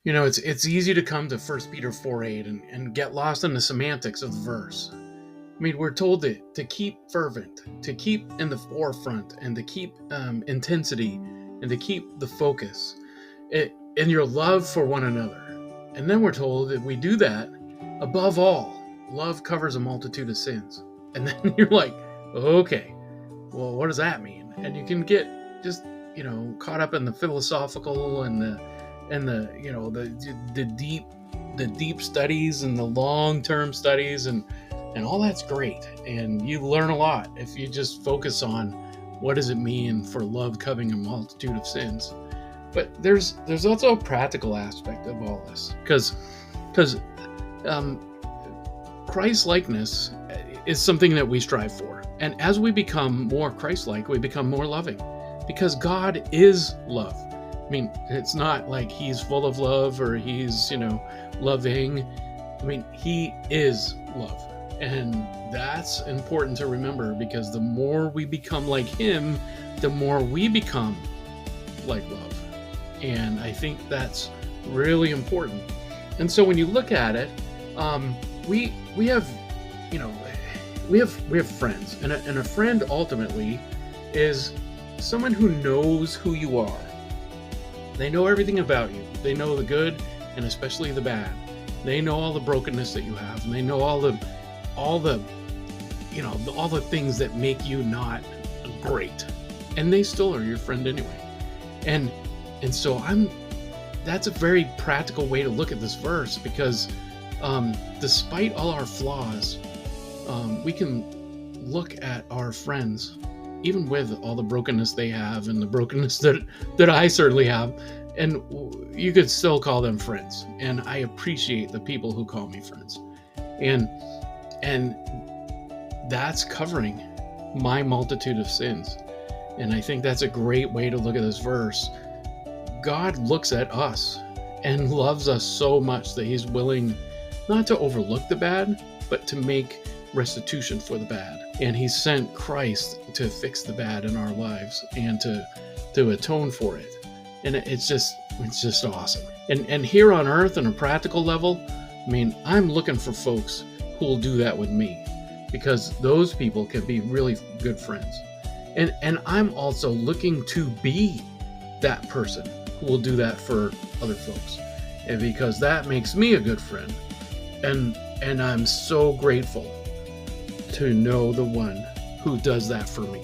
It's easy to come to 1 Peter 4:8 and get lost in the semantics of the verse. I mean, we're told to keep fervent, to keep in the forefront, and to keep intensity, and to keep the focus in your love for one another. And then we're told that we do that above all. Love covers a multitude of sins. And then you're like, okay, well, what does that mean? And you can get just caught up in the philosophical and the deep studies and the long-term studies, and all that's great, and you learn a lot if you just focus on what does it mean for love covering a multitude of sins. But there's also a practical aspect of all this, because Christ-likeness is something that we strive for, and as we become more Christ-like, we become more loving, because God is love. I mean, it's not like he's full of love or he's loving. I mean, he is love. And that's important to remember, because the more we become like him, the more we become like love. And I think that's really important. And so when you look at it, we have friends, and a friend ultimately is someone who knows who you are. They know everything about you. They know the good and especially the bad. They know all the brokenness that you have, and they know all the things that make you not great. And they still are your friend anyway. And so that's a very practical way to look at this verse, because despite all our flaws, we can look at our friends, even with all the brokenness they have and the brokenness that I certainly have, and you could still call them friends. And I appreciate the people who call me friends. And that's covering my multitude of sins. And I think that's a great way to look at this verse. God looks at us and loves us so much that he's willing not to overlook the bad, but to make restitution for the bad. And he sent Christ to fix the bad in our lives and to atone for it. And it's just awesome. And here on earth, on a practical level, I mean, I'm looking for folks who will do that with me, because those people can be really good friends. And I'm also looking to be that person who will do that for other folks, and because that makes me a good friend. And I'm so grateful to know the one who does that for me.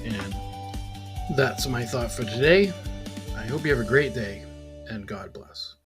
And that's my thought for today. I hope you have a great day, and God bless.